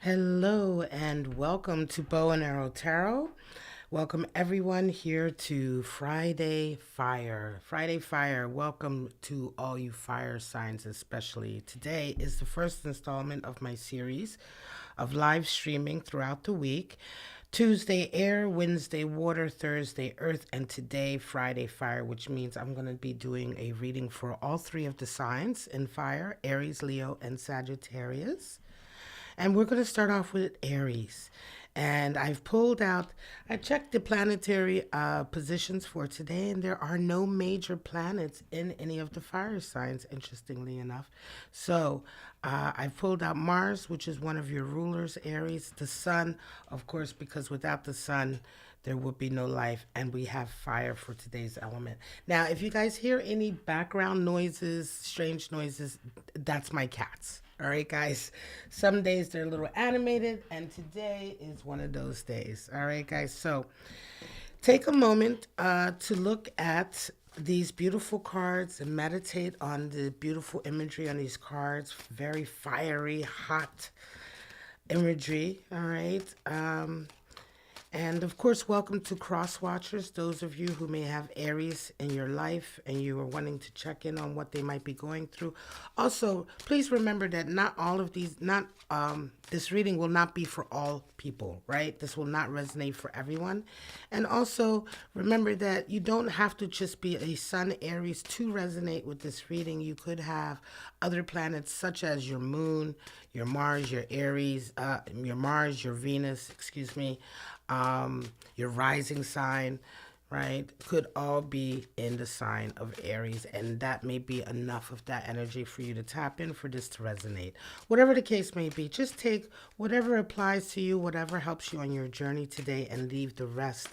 Hello and welcome to Bow and Arrow Tarot. Welcome everyone here to Friday Fire. Friday Fire, welcome to all you fire signs especially. Today is the first installment of my series of live streaming throughout the week. Tuesday air, Wednesday water, Thursday earth, and today Friday fire, which means I'm going to be doing a reading for all three of the signs in fire, Aries, Leo, and Sagittarius. And we're going to start off with Aries. And I checked the planetary positions for today, and there are no major planets in any of the fire signs, interestingly enough. So I pulled out Mars, which is one of your rulers, Aries, the sun, of course, because without the sun, there would be no life, and we have fire for today's element. Now, if you guys hear any background noises, strange noises, that's my cats. All right, guys. Some days they're a little animated, and today is one of those days. All right, guys. So take a moment to look at these beautiful cards and meditate on the beautiful imagery on these cards. Very fiery, hot imagery. All right. And of course, welcome to Cross Watchers, those of you who may have Aries in your life and you are wanting to check in on what they might be going through. Also, please remember that not all of these, this reading will not be for all people, right? This will not resonate for everyone. And also, remember that you don't have to just be a Sun Aries to resonate with this reading. You could have other planets such as your Moon, your Mars, your Aries, your Mars, your Venus, excuse me, your rising sign, right, could all be in the sign of Aries, and that may be enough of that energy for you to tap in for this to resonate. Whatever the case may be, just take whatever applies to you, whatever helps you on your journey today, and leave the rest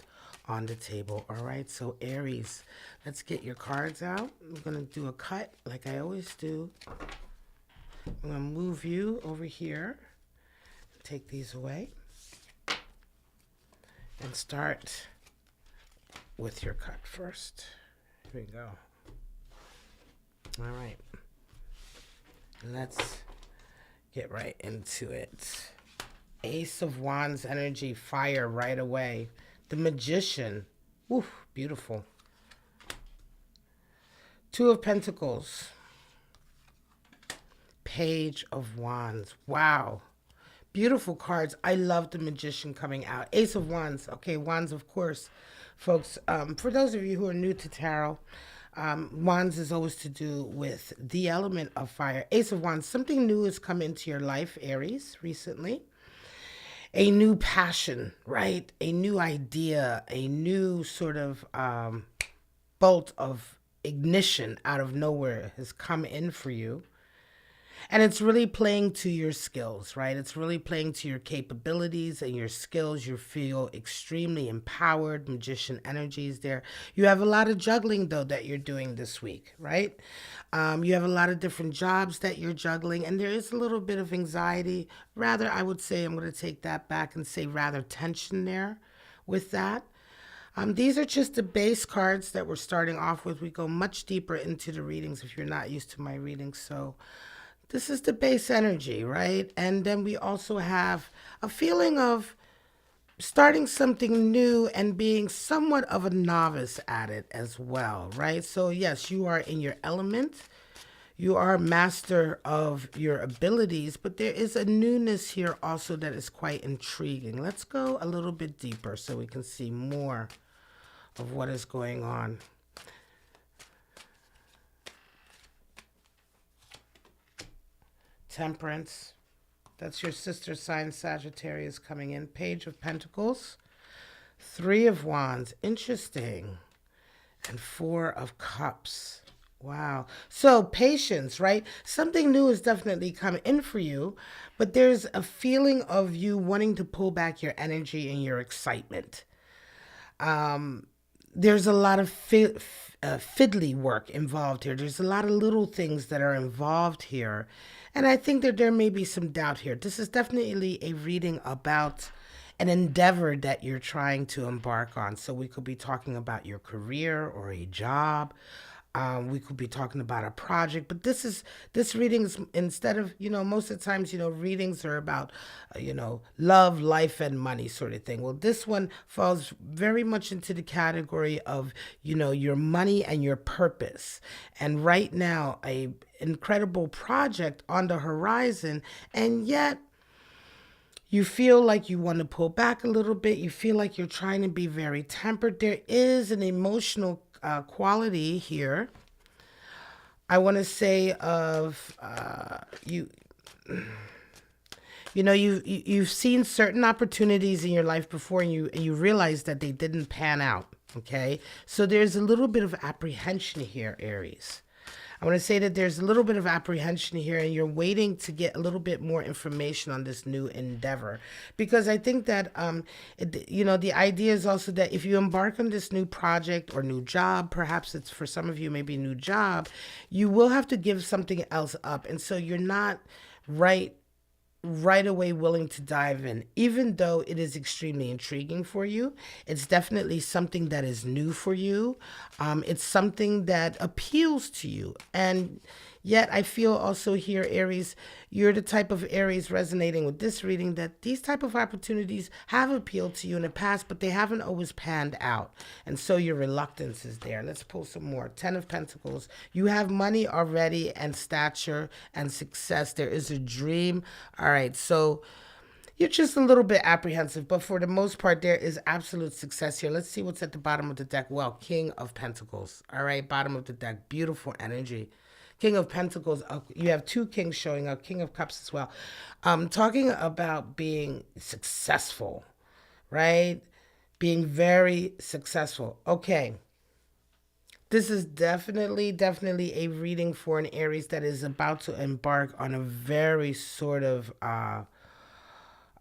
on the table. All right, so Aries, let's get your cards out. I'm going to do a cut like I always do. I'm going to move you over here, take these away, and start with your cut first. Here we go. All right. Let's get right into it. Ace of Wands energy, fire right away. The Magician. Oof, beautiful. Two of Pentacles. Page of Wands. Wow. Beautiful cards. I love the Magician coming out. Ace of Wands. Okay, Wands, of course, folks. For those of you who are new to tarot, Wands is always to do with the element of fire. Ace of Wands. Something new has come into your life, Aries, recently. A new passion, right? A new idea. A new sort of bolt of ignition out of nowhere has come in for you. And it's really playing to your skills, right? It's really playing to your capabilities and your skills. You feel extremely empowered. Magician energy is there. You have a lot of juggling, though, that you're doing this week, right? You have a lot of different jobs that you're juggling, and there is a little bit of anxiety. Rather, I would say, I'm going to take that back and say rather tension there with that. These are just the base cards that we're starting off with. We go much deeper into the readings if you're not used to my readings, so this is the base energy, right? And then we also have a feeling of starting something new and being somewhat of a novice at it as well, right? So yes, you are in your element. You are master of your abilities, but there is a newness here also that is quite intriguing. Let's go a little bit deeper so we can see more of what is going on. Temperance. That's your sister sign, Sagittarius, coming in. Page of Pentacles. Three of Wands. Interesting. And Four of Cups. Wow. So patience, right? Something new has definitely come in for you, but there's a feeling of you wanting to pull back your energy and your excitement. There's a lot of fiddly work involved here. There's a lot of little things that are involved here. And I think that there may be some doubt here. This is definitely a reading about an endeavor that you're trying to embark on. So we could be talking about your career or a job. We could be talking about a project, but this reading is, instead of, most of the times, readings are about, love, life, and money sort of thing. Well, this one falls very much into the category of, your money and your purpose. And right now, a incredible project on the horizon, and yet you feel like you want to pull back a little bit. You feel like you're trying to be very tempered. There is an emotional quality here. I want to say of you've seen certain opportunities in your life before, and you realize that they didn't pan out. Okay, so there's a little bit of apprehension here, Aries. I want to say that there's a little bit of apprehension here, and you're waiting to get a little bit more information on this new endeavor. Because I think that, the idea is also that if you embark on this new project or new job, perhaps it's for some of you, maybe a new job, you will have to give something else up. And so you're not right away willing to dive in, even though it is extremely intriguing for you. It's definitely something that is new for you. It's something that appeals to you. And yet I feel also here, Aries, you're the type of Aries resonating with this reading, that these type of opportunities have appealed to you in the past, but they haven't always panned out. And so your reluctance is there. Let's pull some more. 10 of Pentacles. You have money already, and stature and success. There is a dream. All right. So you're just a little bit apprehensive, but for the most part, there is absolute success here. Let's see what's at the bottom of the deck. Well, King of Pentacles. All right. Bottom of the deck. Beautiful energy. King of Pentacles, you have two kings showing up, King of Cups as well. Talking about being successful, right? Being very successful. Okay. This is definitely a reading for an Aries that is about to embark on a very sort of, I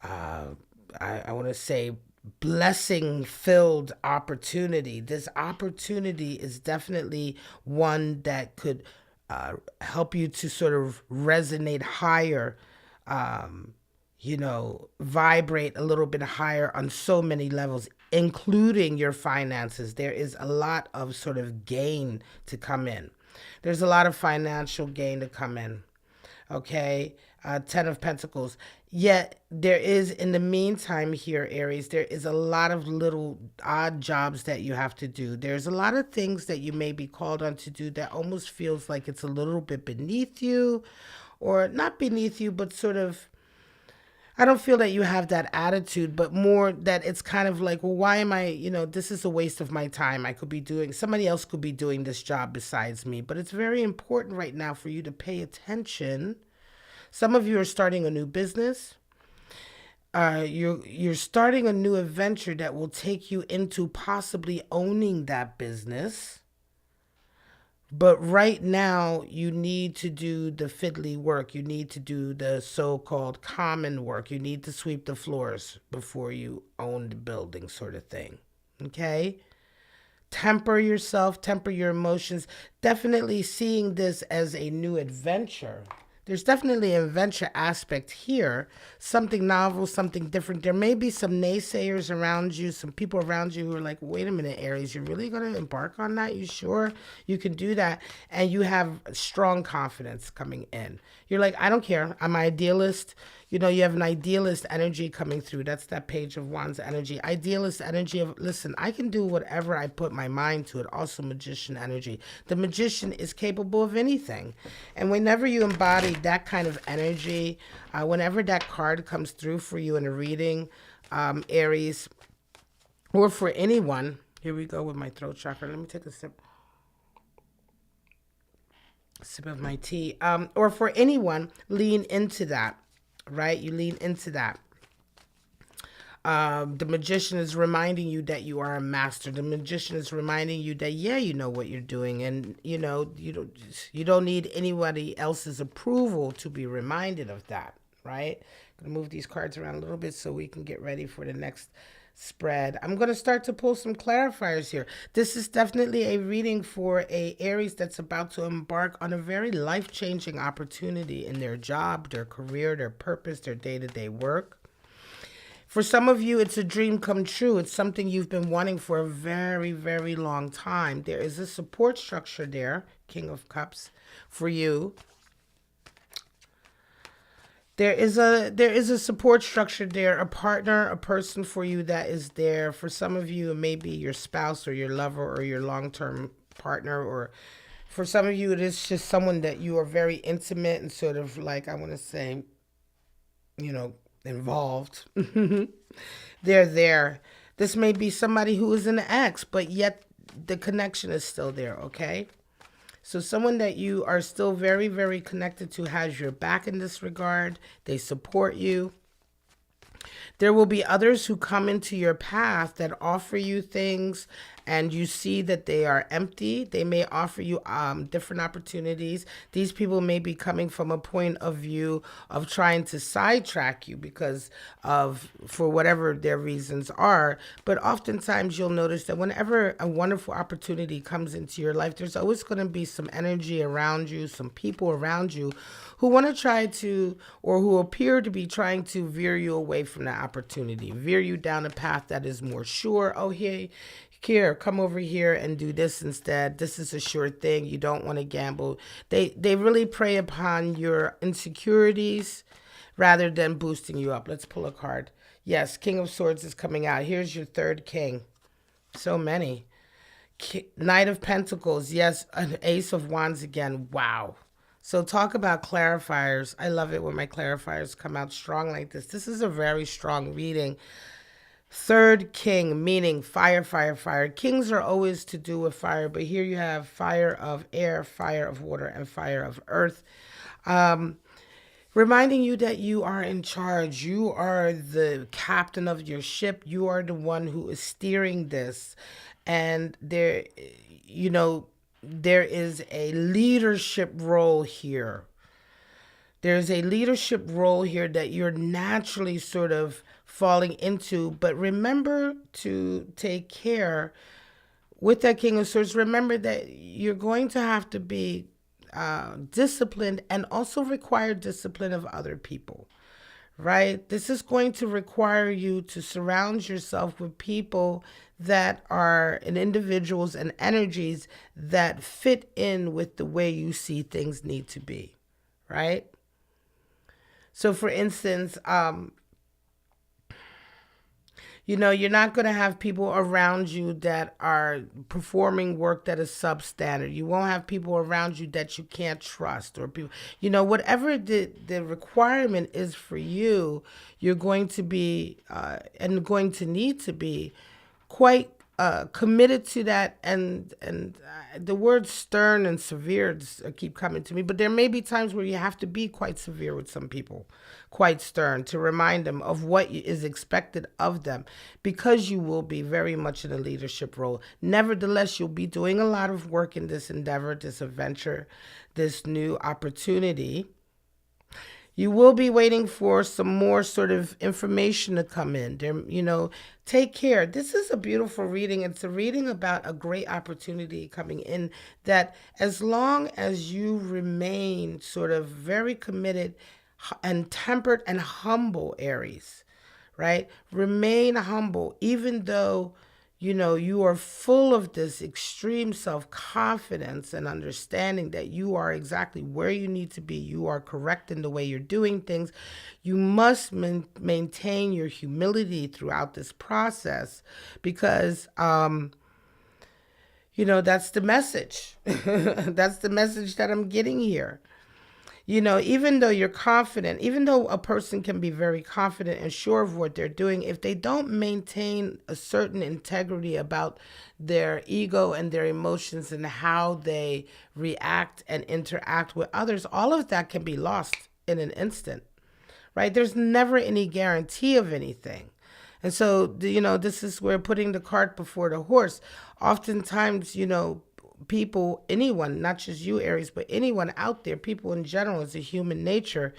want to say, blessing-filled opportunity. This opportunity is definitely one that could help you to sort of resonate higher, vibrate a little bit higher on so many levels, including your finances. There is a lot of sort of gain to come in. There's a lot of financial gain to come in. Okay. 10 of Pentacles. Yet there is, in the meantime here, Aries, there is a lot of little odd jobs that you have to do. There's a lot of things that you may be called on to do that almost feels like it's a little bit beneath you, or not beneath you, but sort of, I don't feel that you have that attitude, but more that it's kind of like, well, why am I, this is a waste of my time. Somebody else could be doing this job besides me. But it's very important right now for you to pay attention. Some of you are starting a new business. You're starting a new adventure that will take you into possibly owning that business. But right now, you need to do the fiddly work. You need to do the so-called common work. You need to sweep the floors before you own the building, sort of thing. Okay? Temper yourself, temper your emotions. Definitely seeing this as a new adventure. There's definitely an adventure aspect here, something novel, something different. There may be some naysayers around you, some people around you who are like, wait a minute, Aries, you're really going to embark on that? You sure you can do that? And you have strong confidence coming in. You're like, I don't care. I'm an idealist. You have an idealist energy coming through. That's that Page of Wands energy. Idealist energy of, listen, I can do whatever I put my mind to it. Also magician energy. The magician is capable of anything. And whenever you embody that kind of energy, whenever that card comes through for you in a reading, Aries, or for anyone, here we go with my throat chakra. Let me take a sip of my tea. Or for anyone, lean into that. Right? You lean into that. The magician is reminding you that you are a master. The magician is reminding you that, yeah, you know what you're doing. And, you don't need anybody else's approval to be reminded of that. Right? I'm going to move these cards around a little bit so we can get ready for the next spread. I'm going to start to pull some clarifiers here. This is definitely a reading for a Aries that's about to embark on a very life-changing opportunity in their job, their career, their purpose, their day-to-day work. For some of you, it's a dream come true. It's something you've been wanting for a very, very long time. There is a support structure there, King of Cups, for you. There is a support structure there, a partner, a person for you that is there. For some of you, it may be your spouse or your lover or your long-term partner, or for some of you, it is just someone that you are very intimate and sort of like, I want to say, involved. They're there. This may be somebody who is an ex, but yet the connection is still there, okay? So someone that you are still very, very connected to has your back in this regard. They support you. There will be others who come into your path that offer you things and you see that they are empty. They may offer you different opportunities. These people may be coming from a point of view of trying to sidetrack you because of, for whatever their reasons are. But oftentimes you'll notice that whenever a wonderful opportunity comes into your life, there's always going to be some energy around you, some people around you who want to try to, or who appear to be trying to veer you away from that opportunity, veer you down a path that is more sure. Oh, here, come over here and do this instead. This is a sure thing. You don't want to gamble. They really prey upon your insecurities rather than boosting you up. Let's pull a card. Yes, King of Swords is coming out. Here's your third king. So many. Knight of Pentacles. Yes, an Ace of Wands again. Wow. So talk about clarifiers. I love it when my clarifiers come out strong like this. This is a very strong reading. Third king, meaning fire, fire, fire. Kings are always to do with fire, but here you have fire of air, fire of water, and fire of earth. Reminding you that you are in charge. You are the captain of your ship. You are the one who is steering this. And there is a leadership role here. There's a leadership role here that you're naturally sort of falling into. But remember to take care with that King of Swords. Remember that you're going to have to be disciplined and also require discipline of other people, right? This is going to require you to surround yourself with people that are and individuals and energies that fit in with the way you see things need to be, right? So for instance, you're not going to have people around you that are performing work that is substandard. You won't have people around you that you can't trust, or people, whatever the requirement is for you, you're going to be and going to need to be quite committed to that. And the words stern and severe keep coming to me, but there may be times where you have to be quite severe with some people, quite stern, to remind them of what is expected of them, because you will be very much in a leadership role. Nevertheless, you'll be doing a lot of work in this endeavor, this adventure, this new opportunity. You will be waiting for some more sort of information to come in. Take care. This is a beautiful reading. It's a reading about a great opportunity coming in, that as long as you remain sort of very committed and tempered and humble, Aries, right? Remain humble, even though you are full of this extreme self-confidence and understanding that you are exactly where you need to be. You are correct in the way you're doing things. You must maintain your humility throughout this process, because, that's the message. That's the message that I'm getting here. Even though you're confident, even though a person can be very confident and sure of what they're doing, if they don't maintain a certain integrity about their ego and their emotions and how they react and interact with others, all of that can be lost in an instant, right? There's never any guarantee of anything. And so, this is where putting the cart before the horse. Oftentimes, people, anyone, not just you, Aries, but anyone out there, people in general, is a human nature,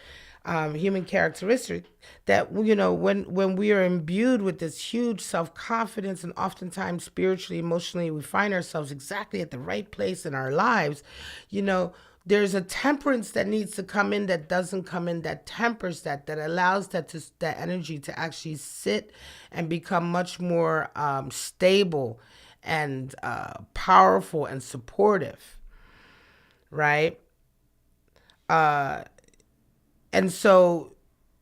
human characteristic, that, when we are imbued with this huge self-confidence, and oftentimes spiritually, emotionally, we find ourselves exactly at the right place in our lives, there's a temperance that needs to come in that doesn't come in, that tempers that allows that energy to actually sit and become much more stable and powerful and supportive, right? And so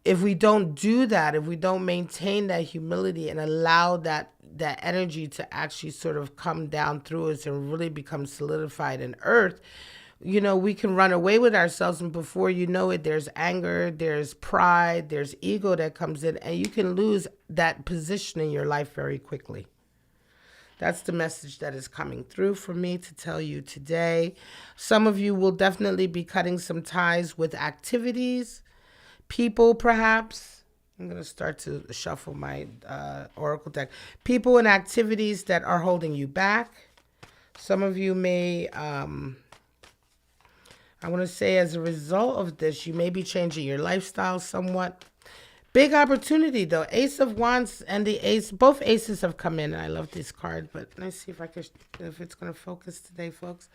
if we don't do that, if we don't maintain that humility and allow that energy to actually sort of come down through us and really become solidified in earth, we can run away with ourselves, and before you know it, there's anger, there's pride, there's ego that comes in, and you can lose that position in your life very quickly. That's the message that is coming through for me to tell you today. Some of you will definitely be cutting some ties with activities, people perhaps. I'm going to start to shuffle my oracle deck. People and activities that are holding you back. Some of you may, I want to say as a result of this, you may be changing your lifestyle somewhat. Big opportunity though. Ace of Wands and the Ace, both aces have come in. And I love this card, but let's see if it's going to focus today, folks.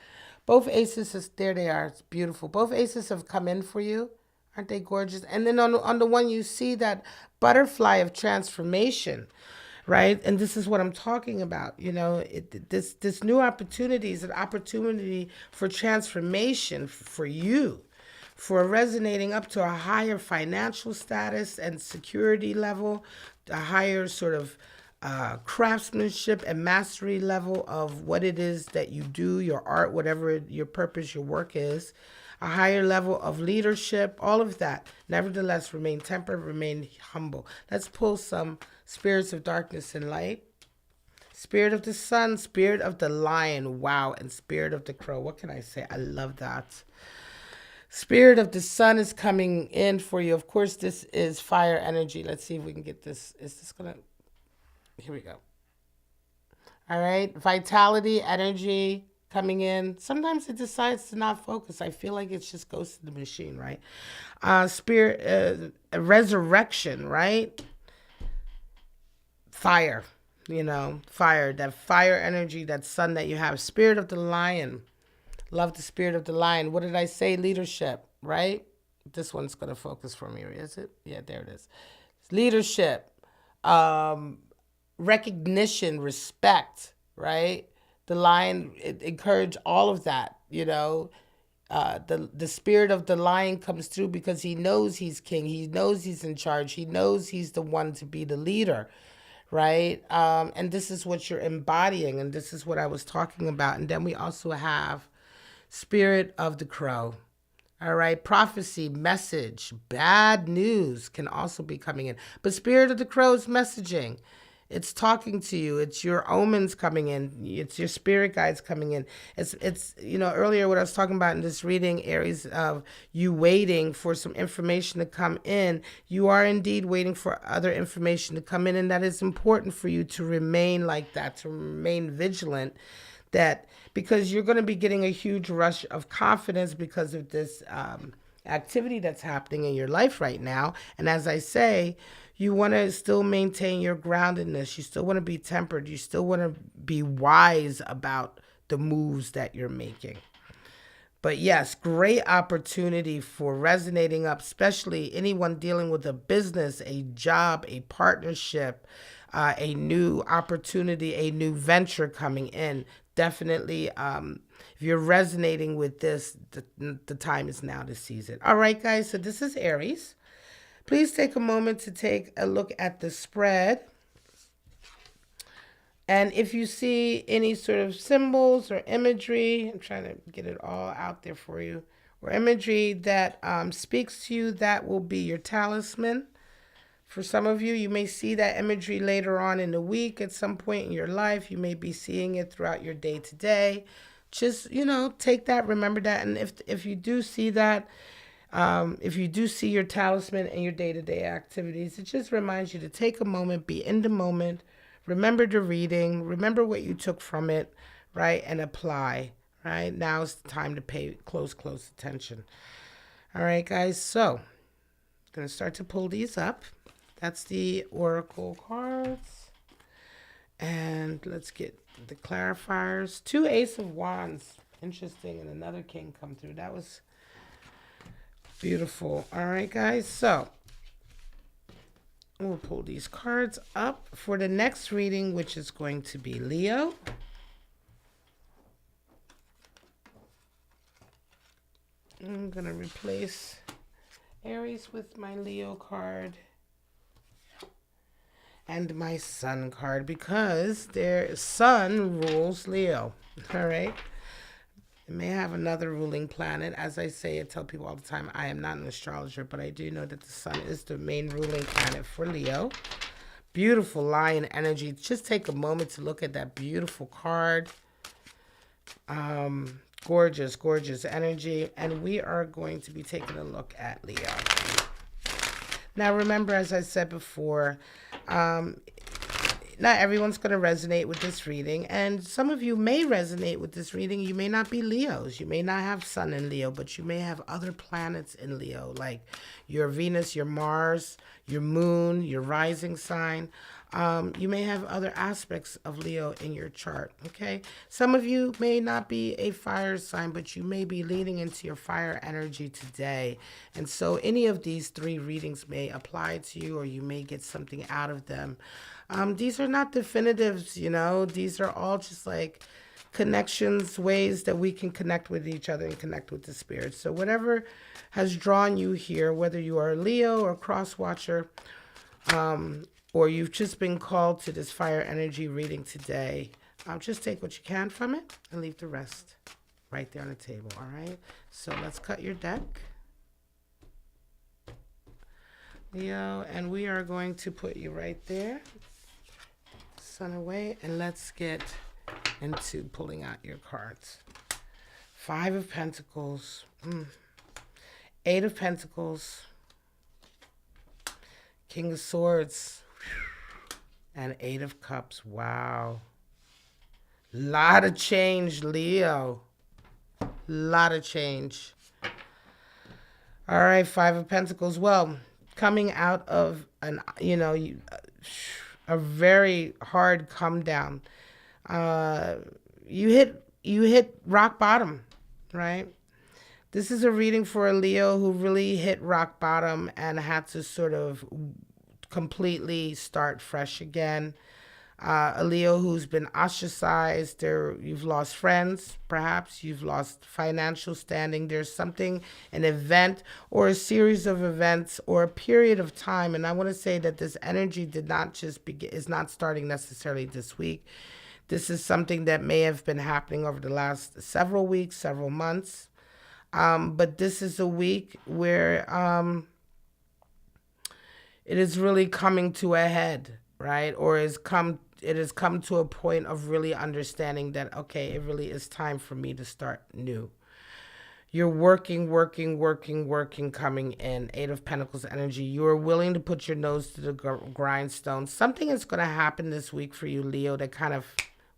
Both aces, there they are. It's beautiful. Both aces have come in for you. Aren't they gorgeous? And then on the one you see that butterfly of transformation, right? And this is what I'm talking about. This new opportunity is an opportunity for transformation for you, for resonating up to a higher financial status and security level, a higher sort of craftsmanship and mastery level of what it is that you do, your art, whatever your purpose, your work is, a higher level of leadership, all of that. Nevertheless, remain tempered, remain humble. Let's pull some spirits of darkness and light. Spirit of the sun, spirit of the lion, wow, and spirit of the crow. What can I say? I love that. Spirit of the sun is coming in for you. Of course, this is fire energy. Let's see if we can get this. Is this going to... Here we go. All right. Vitality, energy coming in. Sometimes it decides to not focus. I feel like it just goes to the machine, right? Spirit, resurrection, right? Fire, fire. That fire energy, that sun that you have. Spirit of the lion. Love the spirit of the lion. What did I say? Leadership, right? This one's going to focus for me, is it? Yeah, there it is. Leadership, recognition, respect, right? The lion, it encourage all of that, the spirit of the lion comes through because he knows he's king. He knows he's in charge. He knows he's the one to be the leader, right? And this is what you're embodying, and this is what I was talking about. And then we also have spirit of the crow. All right. Prophecy, message, bad news can also be coming in. But spirit of the crow is messaging. It's talking to you. It's your omens coming in. It's your spirit guides coming in. It's earlier what I was talking about in this reading, Aries, of you waiting for some information to come in. You are indeed waiting for other information to come in. And that is important for you to remain like that, to remain vigilant, because you're going to be getting a huge rush of confidence because of this activity that's happening in your life right now. And as I say, you want to still maintain your groundedness. You still want to be tempered. You still want to be wise about the moves that you're making. But yes, great opportunity for resonating up, especially anyone dealing with a business, a job, a partnership, a new opportunity, a new venture coming in. Definitely, if you're resonating with this, the time is now to seize it. All right, guys, so this is Aries. Please take a moment to take a look at the spread. And if you see any sort of symbols or imagery, I'm trying to get it all out there for you, or imagery that speaks to you, that will be your talisman. For some of you, you may see that imagery later on in the week at some point in your life. You may be seeing it throughout your day to day. Just, take that, remember that. And if you do see that, if you do see your talisman in your day-to-day activities, it just reminds you to take a moment, be in the moment, remember the reading, remember what you took from it, right, and apply, right? Now is the time to pay close attention. All right, guys, so I'm going to start to pull these up. That's the oracle cards. And let's get the clarifiers. 2 Ace of Wands. Interesting. And another king come through. That was beautiful. All right, guys. So we'll pull these cards up for the next reading, which is going to be Leo. I'm going to replace Aries with my Leo card and my Sun card because their Sun rules Leo. All right. It may have another ruling planet. As I say, I tell people all the time, I am not an astrologer, but I do know that the Sun is the main ruling planet for Leo. Beautiful lion energy. Just take a moment to look at that beautiful card. Gorgeous, gorgeous energy. And we are going to be taking a look at Leo. Now, remember, as I said before, not everyone's going to resonate with this reading. And some of you may resonate with this reading. You may not be Leos. You may not have Sun in Leo, but you may have other planets in Leo, like your Venus, your Mars, your moon, your rising sign. You may have other aspects of Leo in your chart, okay? Some of you may not be a fire sign, but you may be leaning into your fire energy today. And so any of these three readings may apply to you, or you may get something out of them. These are not definitives, you know. These are all just like connections, ways that we can connect with each other and connect with the spirit. So whatever has drawn you here, whether you are a Leo or cross watcher, or you've just been called to this fire energy reading today, just take what you can from it and leave the rest right there on the table, all right? So let's cut your deck, Leo, and we are going to put you right there. Sun away, and let's get into pulling out your cards. 5 of Pentacles, 8 of Pentacles, King of Swords, and 8 of Cups. Wow. Lot of change, Leo. Lot of change. All right, 5 of Pentacles. Well, coming out of a very hard come down. You hit rock bottom, right? This is a reading for a Leo who really hit rock bottom and had to sort of completely start fresh again. A Leo who's been ostracized. You've lost friends, perhaps. You've lost financial standing. There's something, an event or a series of events or a period of time. And I want to say that this energy did not just begin, is not starting necessarily this week. This is something that may have been happening over the last several weeks, several months. But this is a week where it is really coming to a head, right? Or it has come to a point of really understanding that, okay, it really is time for me to start new. You're working, coming in. 8 of Pentacles energy. You are willing to put your nose to the grindstone. Something is going to happen this week for you, Leo, that kind of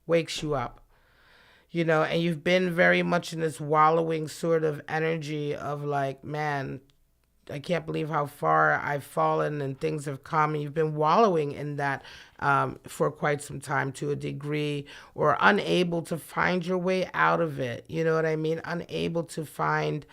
wakes you up. You know, and you've been very much in this wallowing sort of energy of like, man, I can't believe how far I've fallen and things have come. And you've been wallowing in that for quite some time to a degree, or unable to find your way out of it. You know what I mean? Unable to find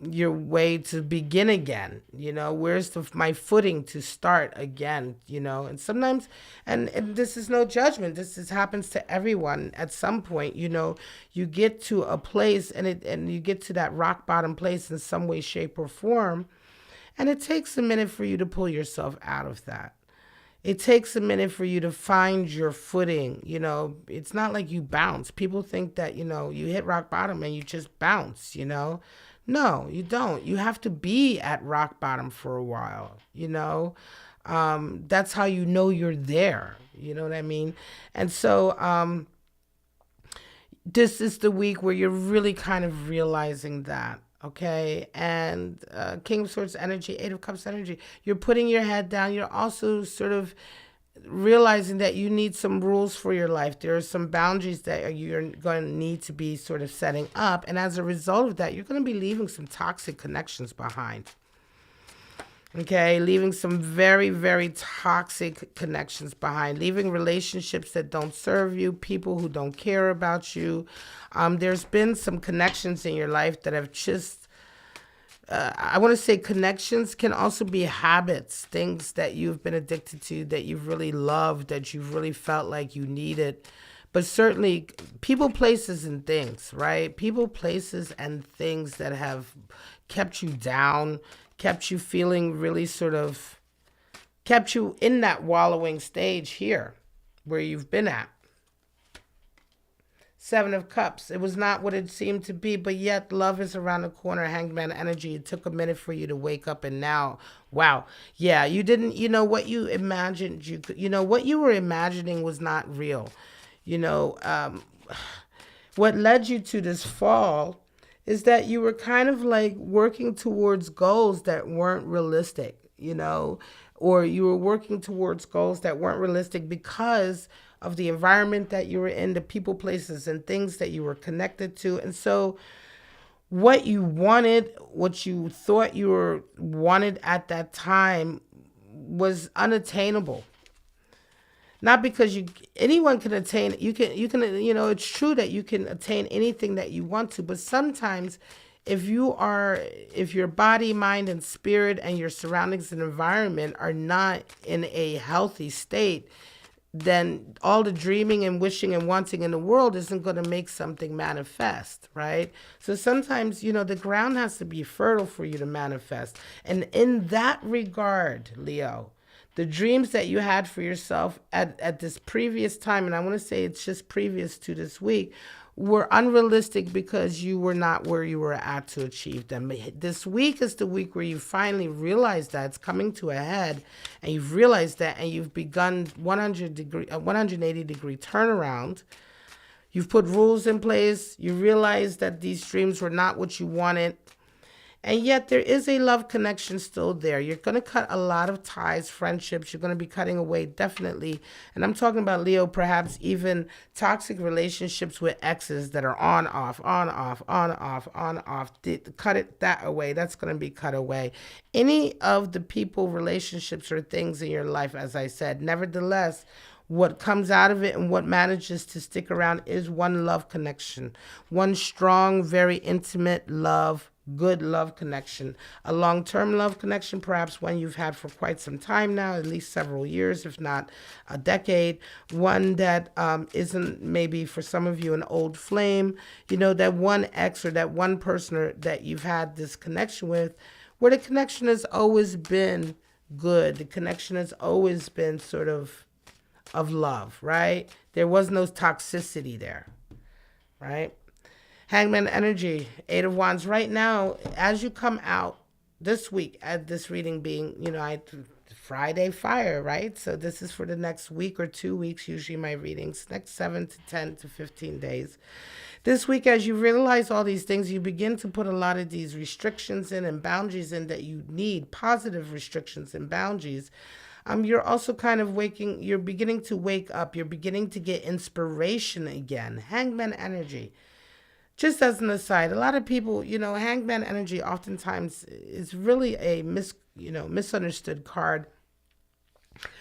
your way to begin again. You know, where's my footing to start again? You know, and sometimes, and this is no judgment. This happens to everyone at some point. You know, you get to a place and you get to that rock bottom place in some way, shape, or form, and it takes a minute for you to pull yourself out of that. It takes a minute for you to find your footing. You know, it's not like you bounce. People think that, you know, you hit rock bottom and you just bounce, you know. No, you don't. You have to be at rock bottom for a while, you know. That's how you know you're there. You know what I mean? And so this is the week where you're really kind of realizing that. Okay, and King of Swords energy, 8 of Cups energy. You're putting your head down. You're also sort of realizing that you need some rules for your life. There are some boundaries that you're going to need to be sort of setting up. And as a result of that, you're going to be leaving some toxic connections behind. Okay, leaving some very, very toxic connections behind, leaving relationships that don't serve you, people who don't care about you. There's been some connections in your life that have just, I want to say connections can also be habits, things that you've been addicted to, that you've really loved, that you've really felt like you needed. But certainly, people, places, and things, right? People, places, and things that have kept you down, kept you feeling really sort of, kept you in that wallowing stage here where you've been at. Seven of Cups. It was not what it seemed to be, but yet love is around the corner. Hangman energy. It took a minute for you to wake up, and now, wow. Yeah, you didn't, what you imagined you could, what you were imagining was not real. You know, what led you to this fall is that you were kind of like working towards goals that weren't realistic, or you were working towards goals that weren't realistic because of the environment that you were in, the people, places, and things that you were connected to. And so what you wanted, what you thought you were wanted at that time was unattainable. Not because anyone can attain, it's true that you can attain anything that you want to, but sometimes if your body, mind, and spirit and your surroundings and environment are not in a healthy state, then all the dreaming and wishing and wanting in the world isn't going to make something manifest, right? So sometimes, the ground has to be fertile for you to manifest. And in that regard, Leo, the dreams that you had for yourself at this previous time, and I want to say it's just previous to this week, were unrealistic because you were not where you were at to achieve them. This week is the week where you finally realize that it's coming to a head, and you've realized that, and you've begun 180-degree turnaround. You've put rules in place. You realize that these dreams were not what you wanted. And yet there is a love connection still there. You're going to cut a lot of ties, friendships. You're going to be cutting away, definitely. And I'm talking about, Leo, perhaps even toxic relationships with exes that are on, off, on, off, on, off, on, off. Cut it that away. That's going to be cut away. Any of the people, relationships, or things in your life, as I said, nevertheless, what comes out of it and what manages to stick around is one love connection. One strong, very intimate love, good love connection. A long-term love connection, perhaps one you've had for quite some time now, at least several years, if not a decade. One that isn't maybe for some of you an old flame. That one ex or that one person that you've had this connection with, where the connection has always been good. The connection has always been sort of love, right? There was no toxicity there, right? Hangman energy, Eight of Wands. Right now, as you come out this week, at this reading being, Friday fire, right? So this is for the next week or 2 weeks, usually my readings, next 7 to 10 to 15 days. This week, as you realize all these things, you begin to put a lot of these restrictions in and boundaries in that you need, positive restrictions and boundaries. You're also kind of you're beginning to wake up. You're beginning to get inspiration again. Hangman energy. Just as an aside, a lot of people, Hangman energy oftentimes is really a misunderstood card.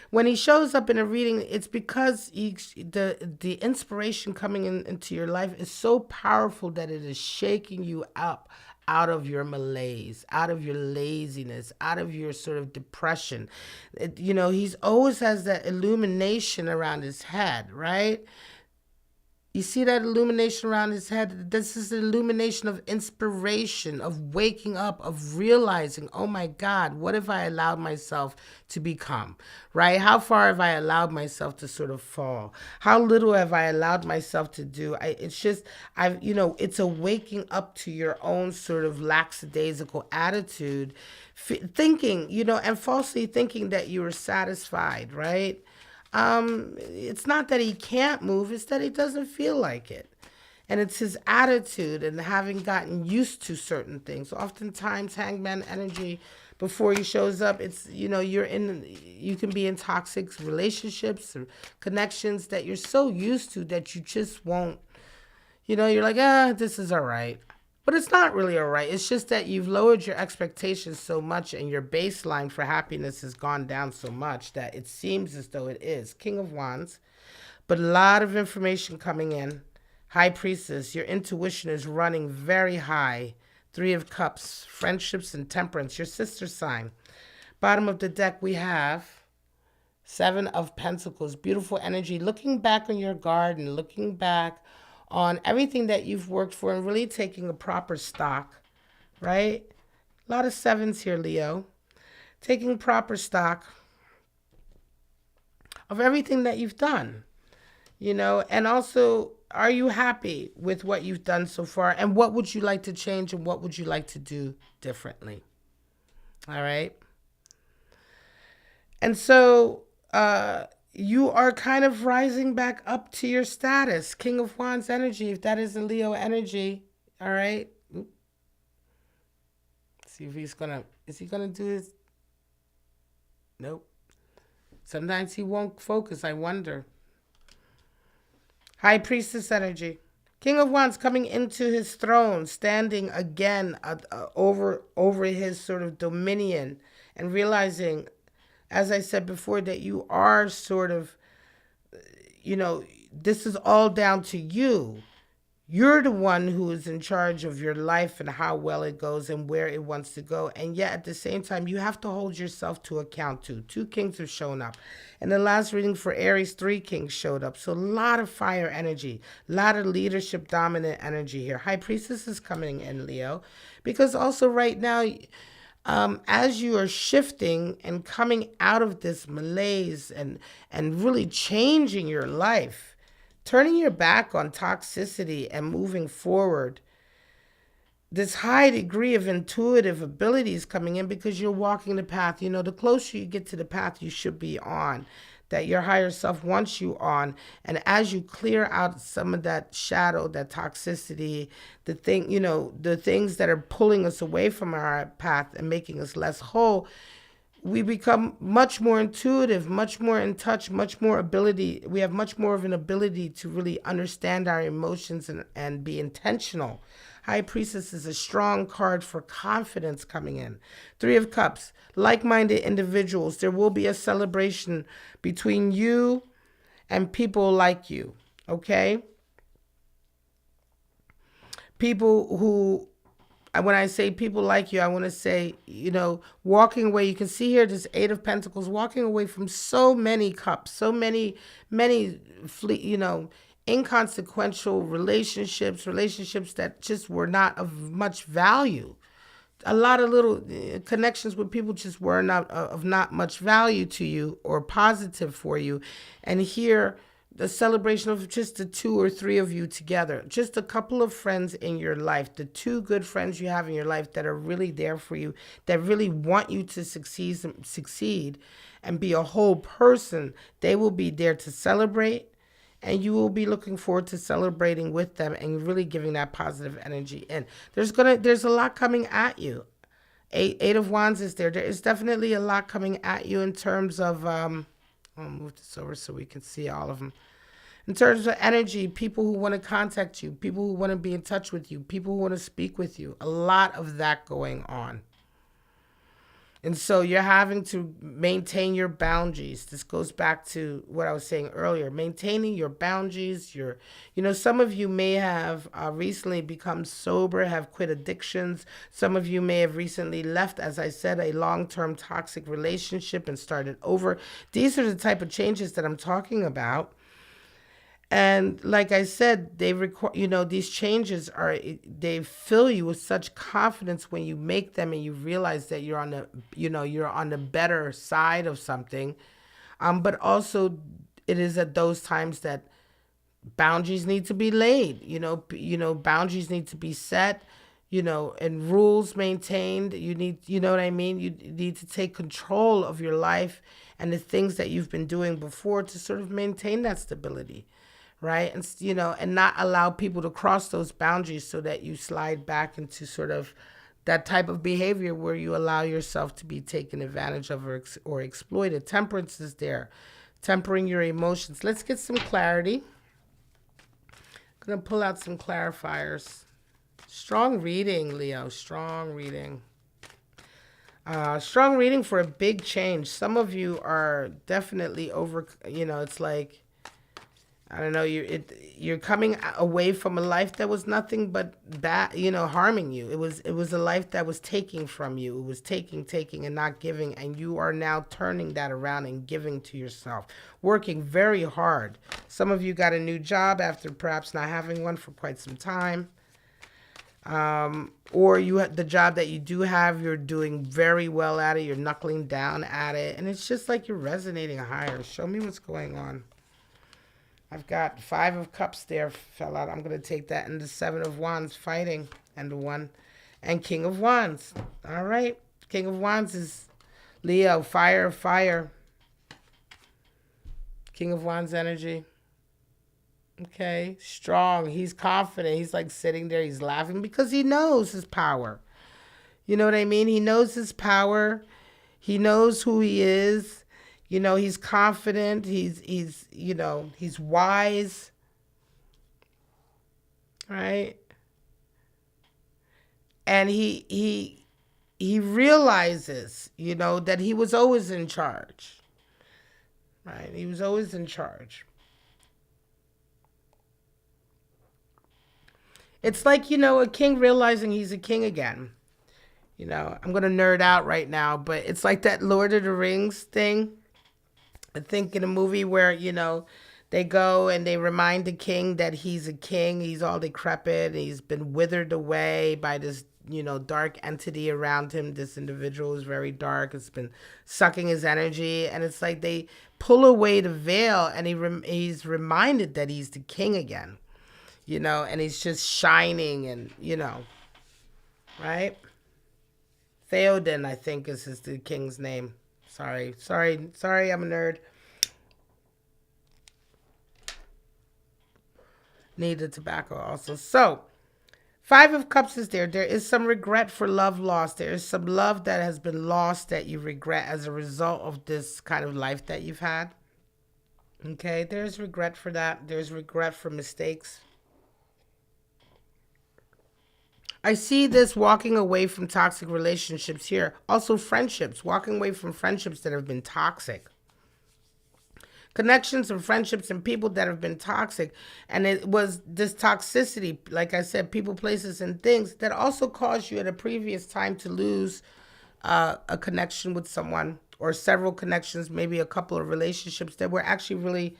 When he shows up in a reading, it's because the inspiration coming into your life is so powerful that it is shaking you up out of your malaise, out of your laziness, out of your sort of depression. He's always has that illumination around his head, right? You see that illumination around his head? This is the illumination of inspiration, of waking up, of realizing, oh my God, what have I allowed myself to become, right? How far have I allowed myself to sort of fall? How little have I allowed myself to do? It's a waking up to your own sort of lackadaisical attitude, thinking, and falsely thinking that you are satisfied, right? It's not that he can't move, it's that he doesn't feel like it. And it's his attitude and having gotten used to certain things. Oftentimes, Hangman energy, before he shows up, it's, you can be in toxic relationships or connections that you're so used to that you just won't, you're like, this is all right. But it's not really all right. It's just that you've lowered your expectations so much and your baseline for happiness has gone down so much that it seems as though it is. King of Wands, but a lot of information coming in. High Priestess, your intuition is running very high. Three of Cups, friendships and temperance, your sister sign. Bottom of the deck, we have Seven of Pentacles, beautiful energy. Looking back on your garden, looking back on everything that you've worked for and really taking a proper stock, right? A lot of sevens here, Leo. Taking proper stock of everything that you've done, you know, and also, are you happy with what you've done so far? And what would you like to change and what would you like to do differently? All right. And so you are kind of rising back up to your status. King of Wands energy, if that is a Leo energy. All right. See if he's going to, is he going to do his? Nope. Sometimes he won't focus, I wonder. High Priestess energy. King of Wands coming into his throne, standing again over his sort of dominion and realizing, as I said before, that you are sort of, you know, this is all down to you. You're the one who is in charge of your life and how well it goes and where it wants to go. And yet at the same time, you have to hold yourself to account too. Two kings have shown up. In the last reading for Aries, three kings showed up. So a lot of fire energy, a lot of leadership dominant energy here. High Priestess is coming in, Leo, because also right now, as you are shifting and coming out of this malaise and really changing your life, turning your back on toxicity and moving forward, this high degree of intuitive abilities coming in because you're walking the path. You know, the closer you get to the path you should be on, that your higher self wants you on. And as you clear out some of that shadow, that toxicity, the thing, you know, the things that are pulling us away from our path and making us less whole, we become much more intuitive, much more in touch, much more ability. We have much more of an ability to really understand our emotions and be intentional. High Priestess is a strong card for confidence coming in. Three of Cups, like-minded individuals. There will be a celebration between you and people like you, okay? People who, when I say people like you, I want to say, you know, walking away. You can see here this Eight of Pentacles, walking away from so many cups, so many, you know, inconsequential relationships that just were not of much value. A lot of little connections with people just were not of not much value to you or positive for you. And here, the celebration of just the two or three of you together, just a couple of friends in your life, the two good friends you have in your life that are really there for you, that really want you to succeed and be a whole person. They will be there to celebrate, and you will be looking forward to celebrating with them and really giving that positive energy in. There's a lot coming at you. Eight of Wands is there. There is definitely a lot coming at you in terms of, I'll move this over so we can see all of them. In terms of energy, people who want to contact you, people who want to be in touch with you, people who want to speak with you, a lot of that going on. And so you're having to maintain your boundaries. This goes back to what I was saying earlier, maintaining your boundaries. You know, some of you may have recently become sober, have quit addictions. Some of you may have recently left, as I said, a long-term toxic relationship and started over. These are the type of changes that I'm talking about. And like I said, they require, you know, these changes they fill you with such confidence when you make them and you realize that you're on the, you know, you're on the better side of something. But also it is at those times that boundaries need to be laid, you know, boundaries need to be set, you know, and rules maintained. You need, you know what I mean? You need to take control of your life and the things that you've been doing before to sort of maintain that stability. Right. And, you know, and not allow people to cross those boundaries so that you slide back into sort of that type of behavior where you allow yourself to be taken advantage of or exploited. Temperance is there, tempering your emotions. Let's get some clarity. I'm going to pull out some clarifiers. Strong reading, Leo. Strong reading. Strong reading for a big change. Some of you are definitely over, it's like, I don't know, you're coming away from a life that was nothing but bad, harming you. It was a life that was taking from you. It was taking and not giving, and you are now turning that around and giving to yourself. Working very hard. Some of you got a new job after perhaps not having one for quite some time. Or the job that you do have, you're doing very well at it. You're knuckling down at it, and it's just like you're resonating higher. Show me what's going on. I've got 5 of Cups there, fell out. I'm going to take that into 7 of Wands, fighting, and the 1. And King of Wands. All right. King of Wands is Leo, fire, fire. King of Wands energy. Okay. Strong. He's confident. He's like sitting there. He's laughing because he knows his power. You know what I mean? He knows his power. He knows who he is. He's confident. He's wise. Right? And he realizes, that he was always in charge. Right? He was always in charge. It's like, a king realizing he's a king again. I'm going to nerd out right now, but it's like that Lord of the Rings thing. I think in a movie where, they go and they remind the king that he's a king. He's all decrepit. He's been withered away by this, dark entity around him. This individual is very dark. It's been sucking his energy. And it's like they pull away the veil and he's reminded that he's the king again, and he's just shining and, right? Theoden, I think, is the king's name. Sorry, I'm a nerd. Need the tobacco also. So, 5 of Cups is there. There is some regret for love lost. There is some love that has been lost that you regret as a result of this kind of life that you've had. Okay, there's regret for that. There's regret for mistakes. I see this walking away from toxic relationships here. Also friendships, walking away from friendships that have been toxic. Connections and friendships and people that have been toxic. And it was this toxicity, like I said, people, places, and things that also caused you at a previous time to lose a connection with someone, or several connections, maybe a couple of relationships that were actually really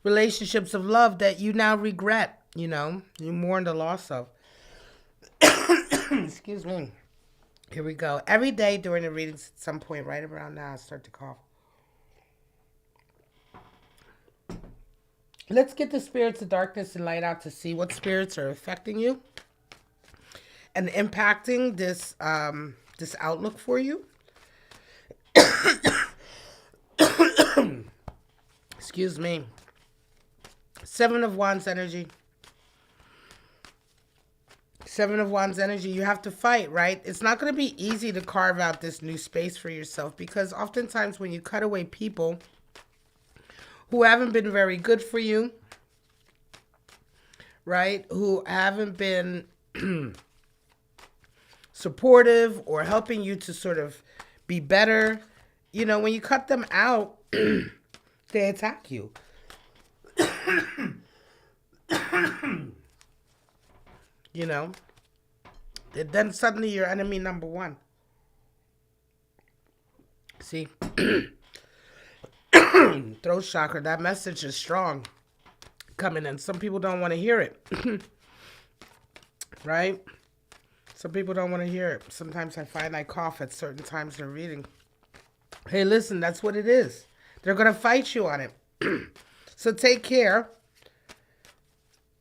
relationships of love that you now regret. You mourn the loss of. Excuse me. Here we go. Every day during the readings, at some point right around now, I start to cough. Let's get the spirits of darkness and light out to see what spirits are affecting you and impacting this this outlook for you. Excuse me. 7 of Wands energy. 7 of Wands energy, you have to fight, right? It's not going to be easy to carve out this new space for yourself, because oftentimes when you cut away people who haven't been very good for you, right? Who haven't been supportive or helping you to sort of be better, when you cut them out, they attack you. Then suddenly you're enemy number 1. See? Throat chakra, that message is strong coming in. Some people don't want to hear it. Right? Some people don't want to hear it. Sometimes I find I cough at certain times in reading. Hey, listen, that's what it is. They're going to fight you on it. So take care.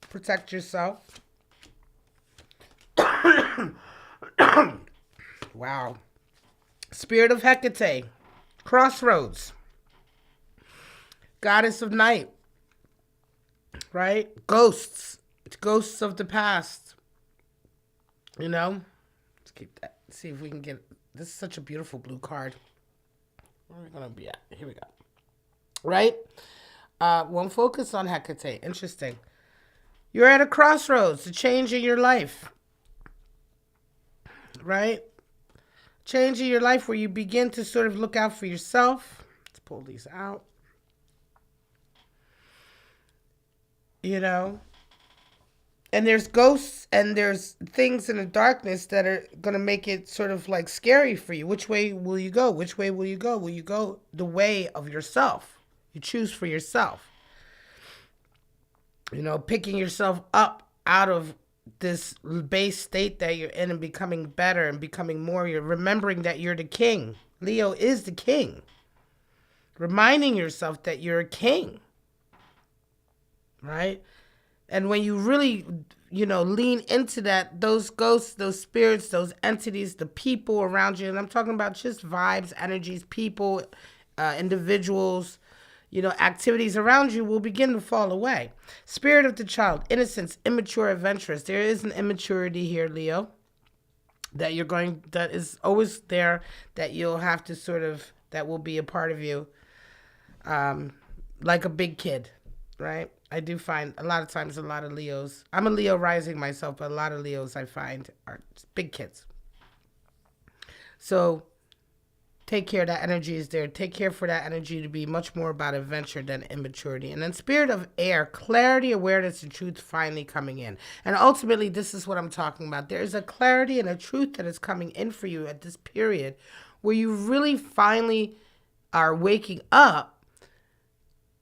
Protect yourself. Wow. Spirit of Hecate. Crossroads. Goddess of night. Right? Ghosts. It's ghosts of the past. Let's keep that. See if we can get. This is such a beautiful blue card. Where are we going to be at? Here we go. Right? One focus on Hecate. Interesting. You're at a crossroads, a change in your life, right? Change in your life where you begin to sort of look out for yourself. Let's pull these out. You know, and there's ghosts and there's things in the darkness that are going to make it sort of like scary for you. Which way will you go? Which way will you go? Will you go the way of yourself? You choose for yourself. You know, picking yourself up out of this base state that you're in and becoming better and becoming more. You're remembering that you're the king. Leo is the king. Reminding yourself that you're a king. Right? And when you really, you know, lean into that, those ghosts, those spirits, those entities, the people around you, and I'm talking about just vibes, energies, people, individuals, you know, activities around you will begin to fall away. Spirit of the child, innocence, immature, adventurous. There is an immaturity here, Leo, that is always there, that you'll have to sort of, that will be a part of you, like a big kid, right? I do find a lot of times a lot of Leos, I'm a Leo rising myself, but a lot of Leos I find are big kids. So take care, that energy is there. Take care for that energy to be much more about adventure than immaturity. And then spirit of air, clarity, awareness, and truth finally coming in. And ultimately, this is what I'm talking about. There is a clarity and a truth that is coming in for you at this period where you really finally are waking up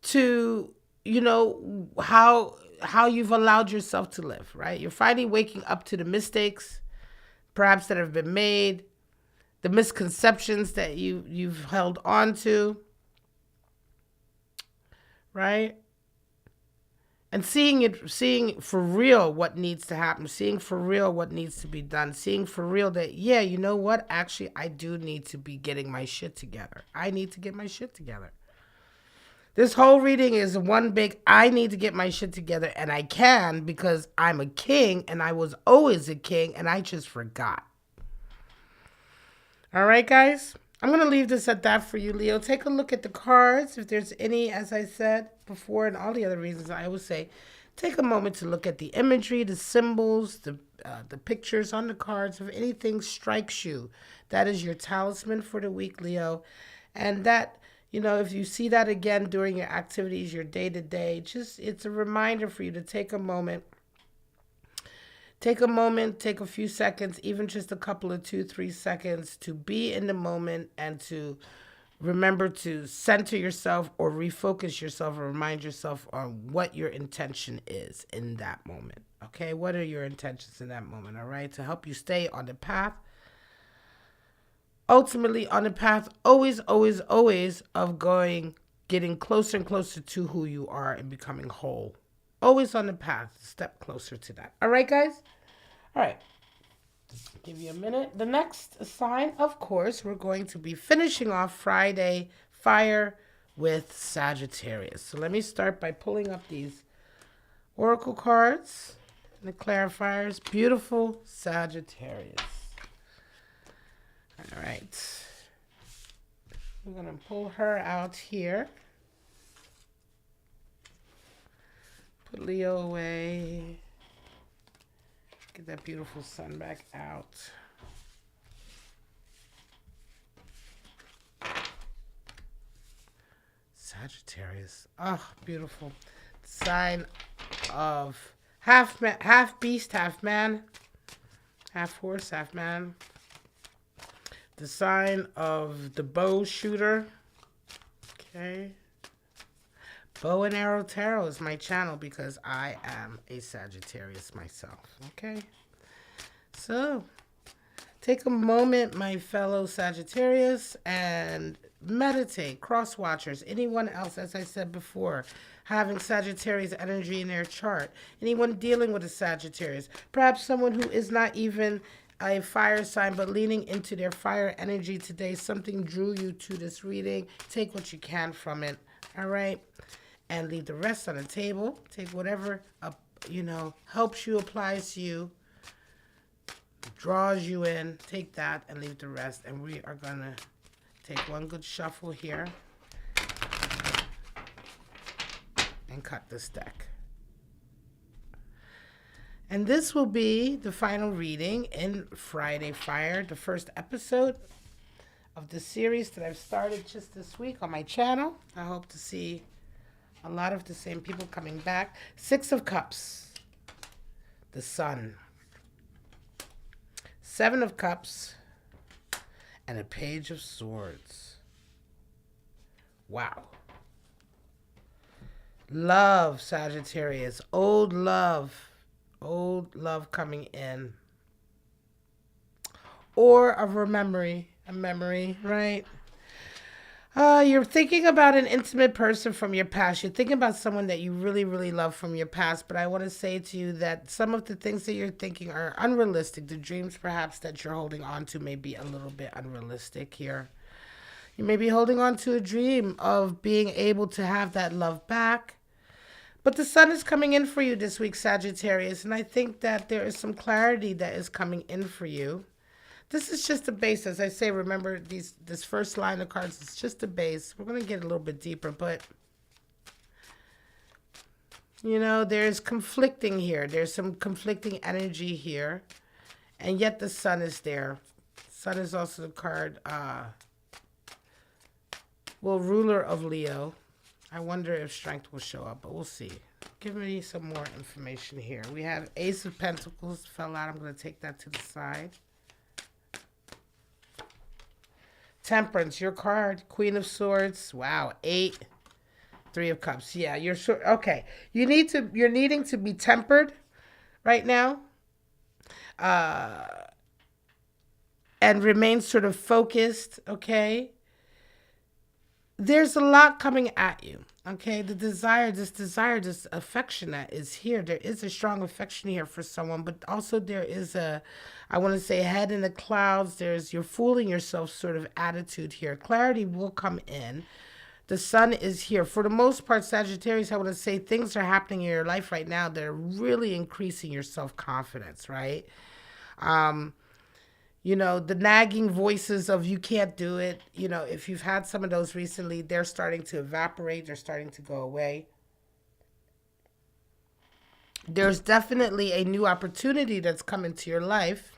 to, you know, how you've allowed yourself to live, right? You're finally waking up to the mistakes, perhaps that have been made, the misconceptions that you've held on to, right? And seeing for real what needs to happen, seeing for real what needs to be done, seeing for real that, yeah, you know what? Actually, I do need to be getting my shit together. I need to get my shit together. This whole reading is one big, I need to get my shit together, and I can because I'm a king, and I was always a king, and I just forgot. All right, guys? I'm going to leave this at that for you, Leo. Take a look at the cards. If there's any, as I said before, and all the other reasons I always say, take a moment to look at the imagery, the symbols, the pictures on the cards. If anything strikes you, that is your talisman for the week, Leo. And that, you know, if you see that again during your activities, your day-to-day, just it's a reminder for you to take a moment. Take a moment, take a few seconds, even just a couple of 2-3 seconds to be in the moment and to remember to center yourself or refocus yourself or remind yourself on what your intention is in that moment. Okay, what are your intentions in that moment, all right? To help you stay on the path. Ultimately on the path, always, always, always of getting closer and closer to who you are and becoming whole. Always on the path, step closer to that. All right, guys? All right. Just give you a minute. The next sign, of course, we're going to be finishing off Friday Fire with Sagittarius. So let me start by pulling up these oracle cards and the clarifiers. Beautiful Sagittarius. All right. I'm going to pull her out here. Put Leo away. Get that beautiful sun back out. Sagittarius. Oh, beautiful. Sign of half beast, half man. Half horse, half man. The sign of the bow shooter. Okay. Bow and Arrow Tarot is my channel because I am a Sagittarius myself. Okay. So, take a moment, my fellow Sagittarius, and meditate. Cross watchers, anyone else, as I said before, having Sagittarius energy in their chart. Anyone dealing with a Sagittarius. Perhaps someone who is not even a fire sign, but leaning into their fire energy today. Something drew you to this reading. Take what you can from it. All right. And leave the rest on the table. Take whatever, helps you, applies to you, draws you in. Take that and leave the rest. And we are going to take one good shuffle here and cut this deck. And this will be the final reading in Friday Fire, the first episode of the series that I've started just this week on my channel. I hope to see a lot of the same people coming back. Six of Cups, the Sun. Seven of Cups, and a Page of Swords. Wow. Love, Sagittarius. Old love coming in. Or a memory, right? You're thinking about an intimate person from your past. You're thinking about someone that you really, really love from your past. But I want to say to you that some of the things that you're thinking are unrealistic. The dreams, perhaps, that you're holding on to may be a little bit unrealistic here. You may be holding on to a dream of being able to have that love back. But the sun is coming in for you this week, Sagittarius. And I think that there is some clarity that is coming in for you. This is just a base. As I say, remember, this first line of cards is just a base. We're going to get a little bit deeper, but, you know, there's conflicting here. There's some conflicting energy here, and yet the sun is there. Sun is also the card, ruler of Leo. I wonder if strength will show up, but we'll see. Give me some more information here. We have Ace of Pentacles fell out. I'm going to take that to the side. Temperance, your card. Queen of Swords. Wow. 8. 3 of Cups. Yeah, you're sure. Okay. You're needing to be tempered right now. And remain sort of focused. Okay. There's a lot coming at you. Okay. This affection that is here. There is a strong affection here for someone, but also there is I want to say head in the clouds. You're fooling yourself sort of attitude here. Clarity will come in. The sun is here. For the most part, Sagittarius, I want to say things are happening in your life right now that are really increasing your self-confidence, right? You know, the nagging voices of you can't do it. You know, if you've had some of those recently, they're starting to evaporate. They're starting to go away. There's definitely a new opportunity that's come into your life.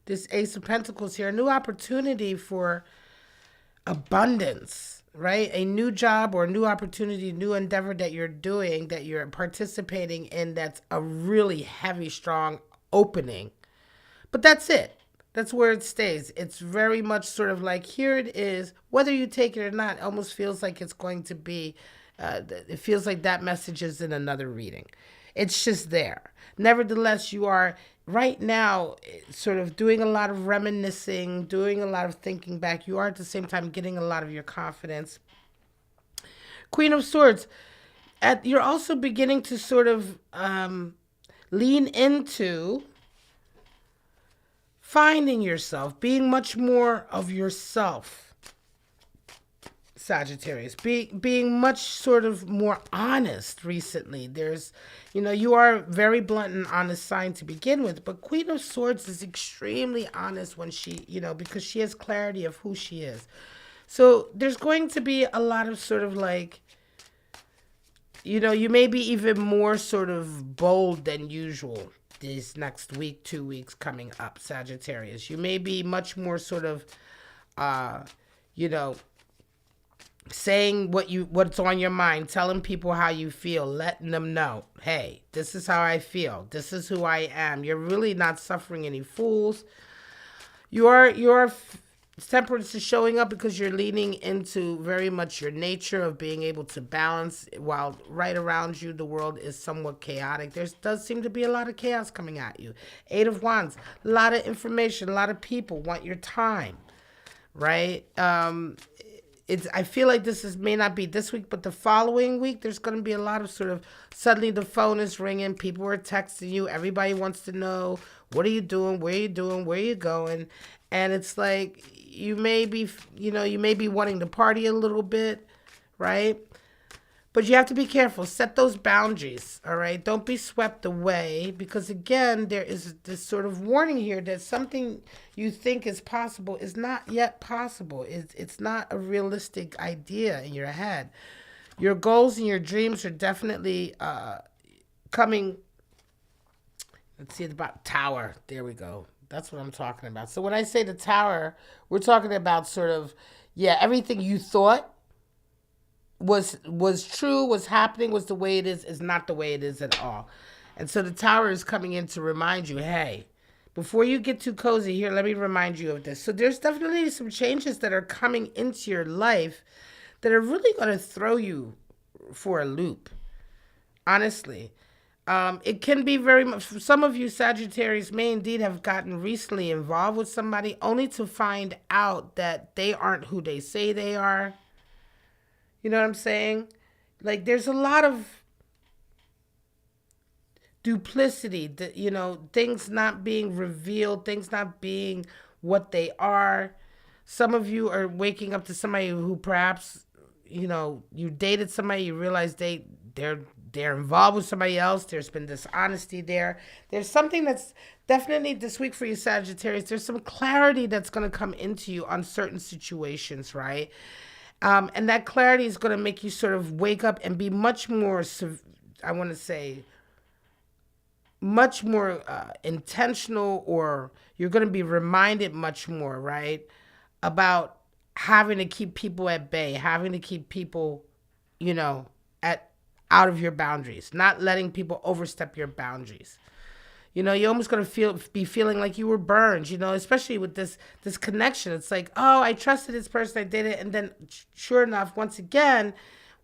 This Ace of Pentacles here, a new opportunity for abundance, right? A new job or a new opportunity, new endeavor that you're doing, that you're participating in, that's a really heavy, strong opening. But that's it. That's where it stays. It's very much sort of like, here it is. Whether you take it or not, it almost feels like it's going to be, it feels like that message is in another reading. It's just there. Nevertheless, you are right now sort of doing a lot of reminiscing, doing a lot of thinking back. You are at the same time getting a lot of your confidence. Queen of Swords, you're also beginning to sort of lean into finding yourself, being much more of yourself, Sagittarius, being much sort of more honest recently. There's, you know, you are very blunt and honest sign to begin with, but Queen of Swords is extremely honest when she, you know, because she has clarity of who she is. So there's going to be a lot of sort of like, you know, you may be even more sort of bold than usual this next week, 2 weeks coming up, Sagittarius. You may be much more sort of, you know, saying what's on your mind, telling people how you feel, letting them know, hey, this is how I feel. This is who I am. You're really not suffering any fools. Your temperance is showing up because you're leaning into very much your nature of being able to balance while right around you the world is somewhat chaotic. There does seem to be a lot of chaos coming at you. 8 of Wands, a lot of information, a lot of people want your time, right? I feel like may not be this week, but the following week, there's going to be a lot of sort of, suddenly the phone is ringing, people are texting you, everybody wants to know, what are you doing, where are you doing, where are you going? And it's like, you may be wanting to party a little bit, right? But you have to be careful. Set those boundaries, all right? Don't be swept away because, again, there is this sort of warning here that something you think is possible is not yet possible. It's not a realistic idea in your head. Your goals and your dreams are definitely coming Let's see about tower. There we go. That's what I'm talking about. So when I say the tower, we're talking about sort of, yeah, everything you thought was true, was happening, was the way it is not the way it is at all. And so the tower is coming in to remind you, hey, before you get too cozy here, let me remind you of this. So there's definitely some changes that are coming into your life that are really going to throw you for a loop. Honestly, it can be very much. For some of you Sagittarius may indeed have gotten recently involved with somebody only to find out that they aren't who they say they are. You know what I'm saying? Like there's a lot of duplicity, that things not being revealed, things not being what they are. Some of you are waking up to somebody who perhaps you dated somebody, you realize they're involved with somebody else. There's been dishonesty there. There's something that's definitely this week for you Sagittarius. There's some clarity that's going to come into you on certain situations, right? And that clarity is going to make you sort of wake up and be much more, I want to say, much more intentional, or you're going to be reminded much more, right, about having to keep people at bay, having to keep people, at out of your boundaries, not letting people overstep your boundaries. You're almost gonna be feeling like you were burned. Especially with this connection. It's like, oh, I trusted this person, I did it, and then sure enough, once again,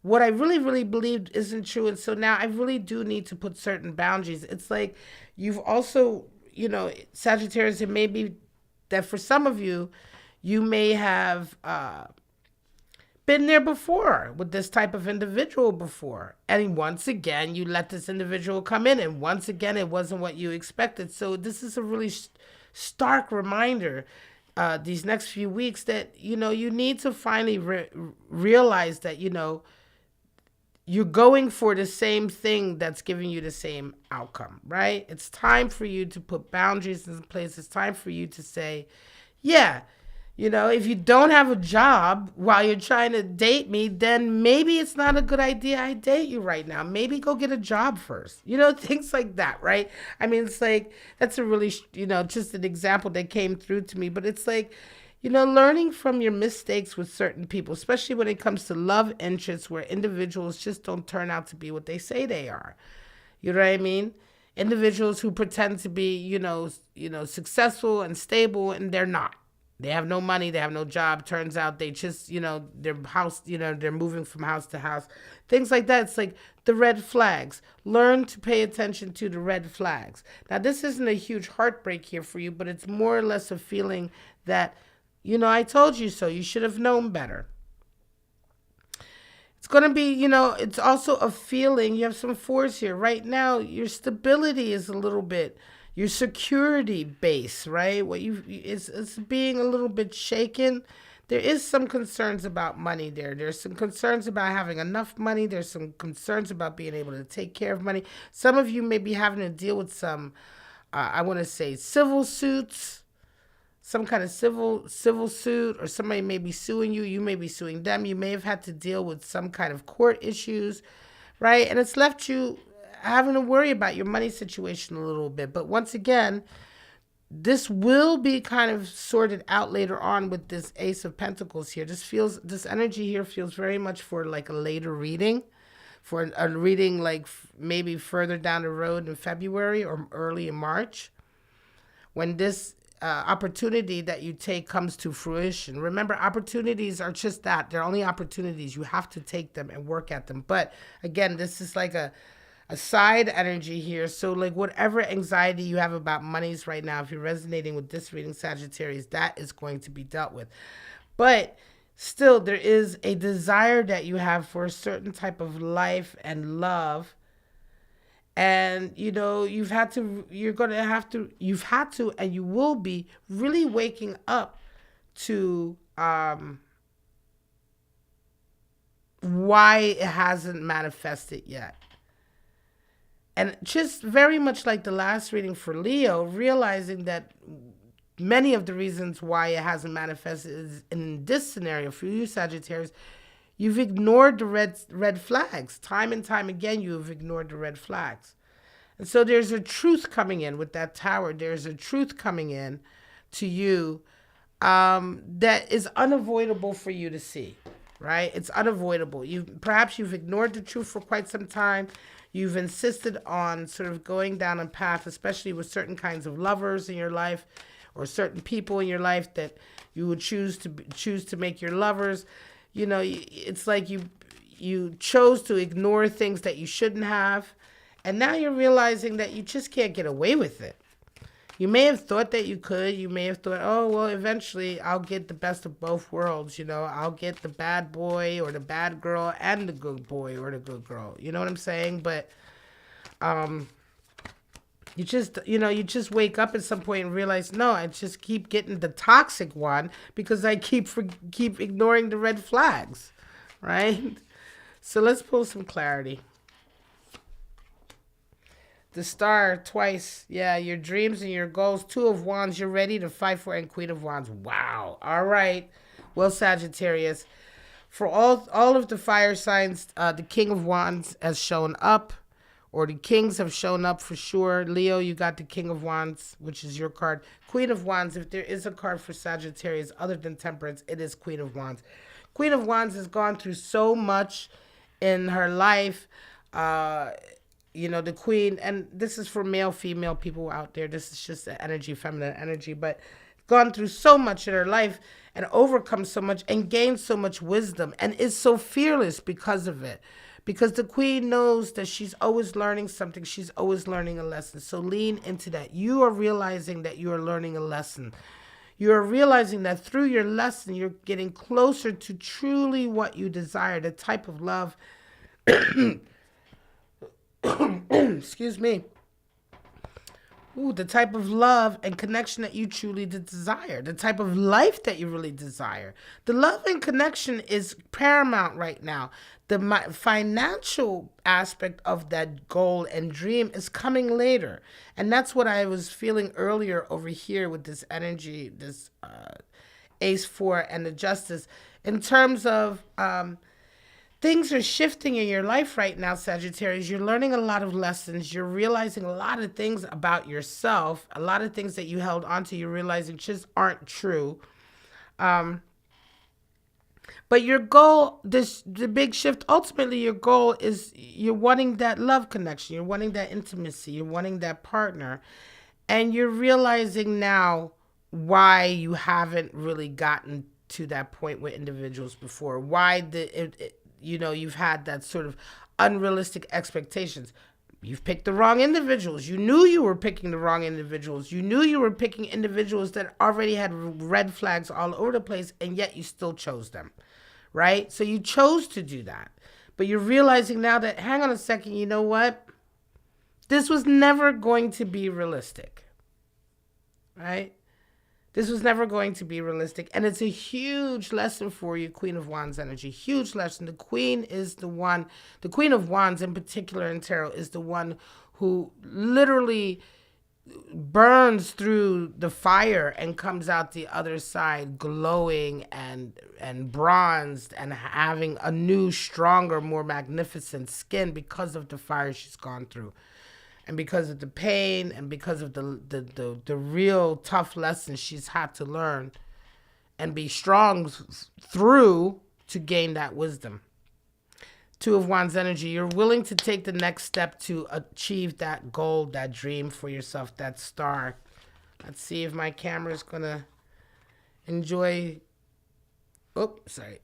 what I really, really believed isn't true, and so now I really do need to put certain boundaries. It's like you've also, Sagittarius. It may be that for some of you, you may have been there before with this type of individual before. And once again, you let this individual come in, and once again, it wasn't what you expected. So this is a really stark reminder these next few weeks that, you need to finally realize that, you're going for the same thing that's giving you the same outcome, right? It's time for you to put boundaries in place. It's time for you to say, yeah, if you don't have a job while you're trying to date me, then maybe it's not a good idea I date you right now. Maybe go get a job first. Things like that, right? I mean, it's like, that's a really, just an example that came through to me. But it's like, learning from your mistakes with certain people, especially when it comes to love interests where individuals just don't turn out to be what they say they are. You know what I mean? Individuals who pretend to be, successful and stable, and they're not. They have no money, they have no job. Turns out they just, their house, they're moving from house to house. Things like that. It's like the red flags. Learn to pay attention to the red flags. Now, this isn't a huge heartbreak here for you, but it's more or less a feeling that, I told you so. You should have known better. It's going to be, it's also a feeling. You have some fours here. Right now, your stability is a little bit, your security base, right? It's being a little bit shaken. There is some concerns about money there. There's some concerns about having enough money. There's some concerns about being able to take care of money. Some of you may be having to deal with some, I want to say, civil suits, some kind of civil suit, or somebody may be suing you. You may be suing them. You may have had to deal with some kind of court issues, right? And it's left you having to worry about your money situation a little bit. But once again, this will be kind of sorted out later on with this Ace of Pentacles here. This energy here feels very much for like a later reading, for a reading like maybe further down the road in February or early in March, when this opportunity that you take comes to fruition. Remember, opportunities are just that. They're only opportunities. You have to take them and work at them. But again, this is like a side energy here. So like whatever anxiety you have about monies right now, if you're resonating with this reading, Sagittarius, that is going to be dealt with. But still, there is a desire that you have for a certain type of life and love. And, you've had to, and you will be really waking up to why it hasn't manifested yet. And just very much like the last reading for Leo, realizing that many of the reasons why it hasn't manifested is in this scenario for you, Sagittarius, you've ignored the red flags. Time and time again, you have ignored the red flags. And so there's a truth coming in with that tower. There's a truth coming in to you that is unavoidable for you to see, right? It's unavoidable. Perhaps you've ignored the truth for quite some time. You've insisted on sort of going down a path, especially with certain kinds of lovers in your life or certain people in your life that you would choose to make your lovers. You know, it's like you chose to ignore things that you shouldn't have, and now you're realizing that you just can't get away with it. You may have thought that you could. You may have thought, oh, well, eventually I'll get the best of both worlds. You know, I'll get the bad boy or the bad girl and the good boy or the good girl. You know what I'm saying? But you just wake up at some point and realize, no, I just keep getting the toxic one because I keep ignoring the red flags, right? So let's pull some clarity. The star twice. Yeah, your dreams and your goals. Two of Wands, you're ready to fight for, and Queen of Wands. Wow. All right. Well, Sagittarius, for all of the fire signs, the King of Wands has shown up, or the kings have shown up for sure. Leo, you got the King of Wands, which is your card. Queen of Wands, if there is a card for Sagittarius other than Temperance, it is Queen of Wands. Queen of Wands has gone through so much in her life. You know, the queen, and this is for male, female people out there. This is just the energy, feminine energy, but gone through so much in her life and overcome so much and gained so much wisdom and is so fearless because of it. Because the queen knows that she's always learning something. She's always learning a lesson. So lean into that. You are realizing that you are learning a lesson. You're realizing that through your lesson, you're getting closer to truly what you desire, the type of love excuse me. Ooh, the type of love and connection that you truly desire, the type of life that you really desire. The love and connection is paramount right now. The financial aspect of that goal and dream is coming later. And that's what I was feeling earlier over here with this energy, this Ace 4 and the Justice, in terms of things are shifting in your life right now, Sagittarius. You're learning a lot of lessons. You're realizing a lot of things about yourself. A lot of things that you held onto, you're realizing just aren't true. But your goal, the big shift, ultimately your goal is you're wanting that love connection. You're wanting that intimacy. You're wanting that partner. And you're realizing now why you haven't really gotten to that point with individuals before. Why you've had that sort of unrealistic expectations. You've picked the wrong individuals. You knew you were picking the wrong individuals. You knew you were picking individuals that already had red flags all over the place, and yet you still chose them, right? So you chose to do that. But you're realizing now that, hang on a second, you know what? This was never going to be realistic, right? This was never going to be realistic. And it's a huge lesson for you, Queen of Wands energy. Huge lesson. The Queen of Wands in particular in tarot is the one who literally burns through the fire and comes out the other side glowing and bronzed and having a new, stronger, more magnificent skin because of the fire she's gone through. And because of the pain and because of the real tough lessons she's had to learn and be strong through to gain that wisdom. Two of Wands energy, you're willing to take the next step to achieve that goal, that dream for yourself, that star. Let's see if my camera's going to enjoy. Oh, sorry.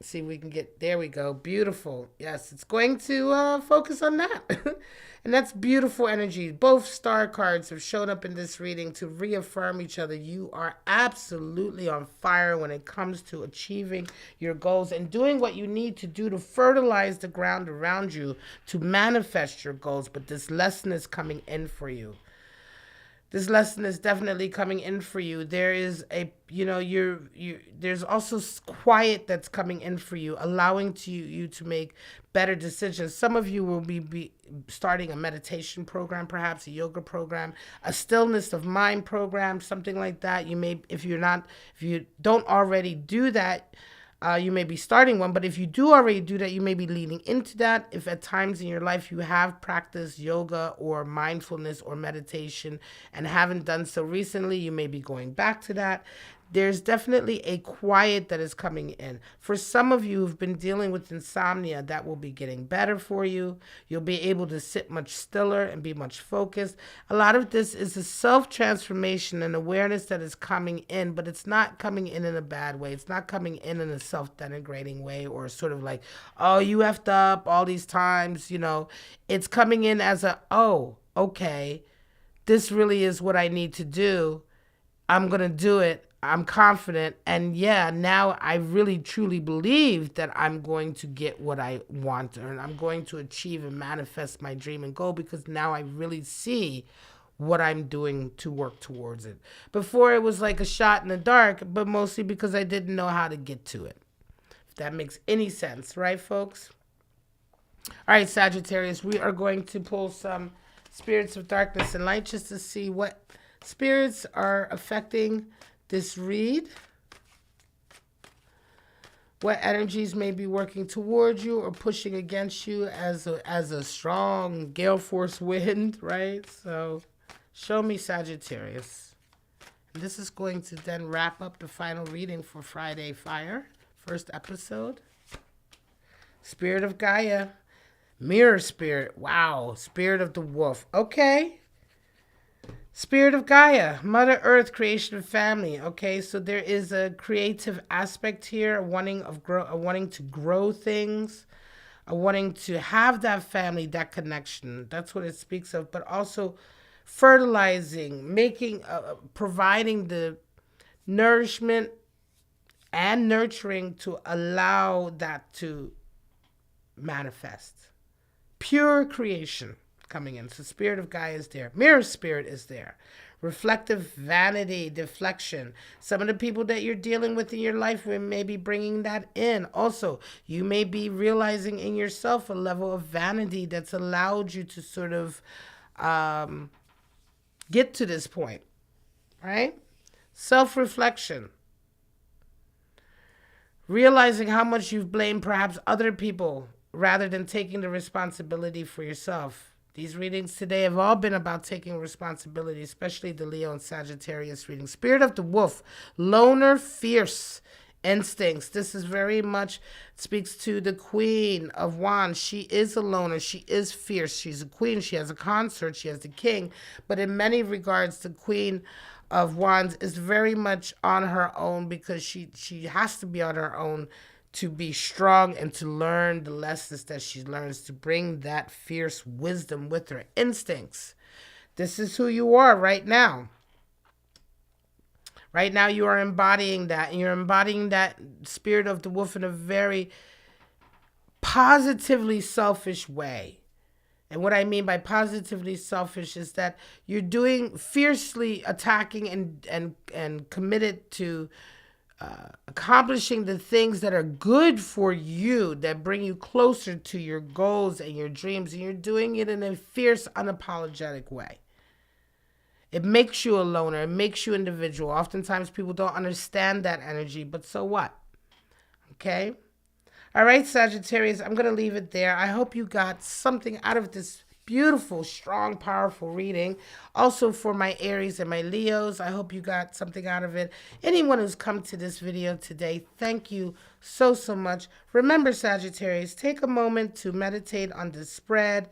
See if we can get, there we go. Beautiful. Yes, it's going to focus on that. And that's beautiful energy. Both star cards have shown up in this reading to reaffirm each other. You are absolutely on fire when it comes to achieving your goals and doing what you need to do to fertilize the ground around you to manifest your goals. But this lesson is coming in for you. This lesson is definitely coming in for you. There is there's also quiet that's coming in for you, allowing you to make better decisions. Some of you will be starting a meditation program, perhaps a yoga program, a stillness of mind program, something like that. You may, if you don't already do that, You may be starting one, but if you do already do that, you may be leading into that. If at times in your life you have practiced yoga or mindfulness or meditation and haven't done so recently, you may be going back to that. There's definitely a quiet that is coming in. For some of you who've been dealing with insomnia, that will be getting better for you. You'll be able to sit much stiller and be much focused. A lot of this is a self-transformation and awareness that is coming in, but it's not coming in a bad way. It's not coming in a self-denigrating way or sort of like, oh, you effed up all these times, you know. It's coming in as a, oh, okay, this really is what I need to do. I'm going to do it. I'm confident. And yeah, now I really truly believe that I'm going to get what I want, and I'm going to achieve and manifest my dream and goal, because now I really see what I'm doing to work towards it. Before it was like a shot in the dark, but mostly because I didn't know how to get to it. If that makes any sense, right, folks? All right, Sagittarius, we are going to pull some spirits of darkness and light just to see what spirits are affecting this read, what energies may be working towards you or pushing against you as a strong gale force wind, right? So show me, Sagittarius. And this is going to then wrap up the final reading for Friday Fire, first episode. Spirit of Gaia, mirror spirit. Wow, spirit of the wolf. Okay. Spirit of Gaia, Mother Earth, creation of family. Okay, so there is a creative aspect here, a wanting to grow things, a wanting to have that family, that connection. That's what it speaks of. But also fertilizing, providing the nourishment and nurturing to allow that to manifest. Pure creation coming in. So spirit of Gaia is there. Mirror spirit is there. Reflective vanity, deflection. Some of the people that you're dealing with in your life may be bringing that in. Also, you may be realizing in yourself a level of vanity that's allowed you to sort of get to this point, right? Self-reflection. Realizing how much you've blamed perhaps other people rather than taking the responsibility for yourself. These readings today have all been about taking responsibility, especially the Leo and Sagittarius reading. Spirit of the wolf, loner, fierce instincts. This is very much speaks to the Queen of Wands. She is a loner. She is fierce. She's a queen. She has a consort. She has the king. But in many regards, the Queen of Wands is very much on her own, because she has to be on her own to be strong and to learn the lessons that she learns, to bring that fierce wisdom with her. Instincts. This is who you are right now. Right now you are embodying that, and you're embodying that spirit of the wolf in a very positively selfish way. And what I mean by positively selfish is that you're doing fiercely attacking and committed to accomplishing the things that are good for you, that bring you closer to your goals and your dreams, and you're doing it in a fierce, unapologetic way. It makes you a loner. It makes you individual. Oftentimes people don't understand that energy, but so what? Okay? All right, Sagittarius, I'm going to leave it there. I hope you got something out of this beautiful, strong, powerful reading. Also for my Aries and my Leos, I hope you got something out of it. Anyone who's come to this video today, thank you so much. Remember, Sagittarius, take a moment to meditate on this spread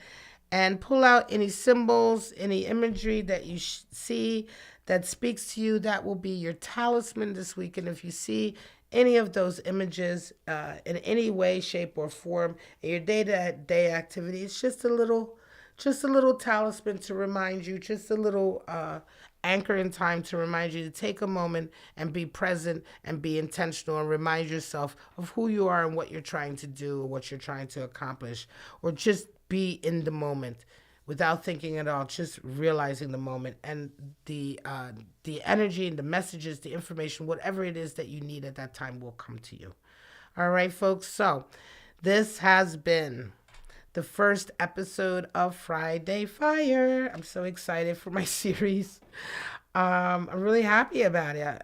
and pull out any symbols, any imagery that you see that speaks to you. That will be your talisman this week. And if you see any of those images in any way, shape, or form in your day-to-day activity, it's just a little talisman to remind you, just a little anchor in time to remind you to take a moment and be present and be intentional, and remind yourself of who you are and what you're trying to do or what you're trying to accomplish, or just be in the moment without thinking at all, just realizing the moment, and the energy and the messages, the information, whatever it is that you need at that time will come to you. All right, folks. So this has been the first episode of Friday Fire. I'm so excited for my series. I'm really happy about it.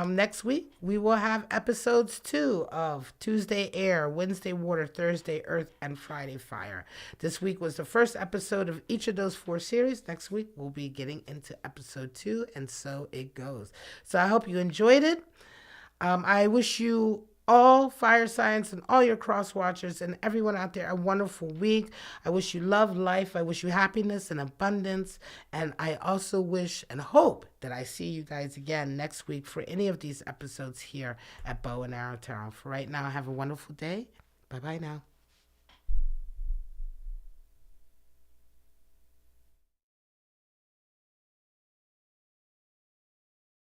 Next week we will have episodes 2 of Tuesday Air, Wednesday Water, Thursday Earth, and Friday Fire. This week was the first episode of each of those 4 series. Next week we'll be getting into episode 2, and so it goes. So I hope you enjoyed it. I wish you all fire signs and all your cross watchers and everyone out there a wonderful week. I wish you love life. I wish you happiness and abundance. And I also wish and hope that I see you guys again next week for any of these episodes here at Bow and Arrow Tarot. For right now, have a wonderful day. Bye-bye now.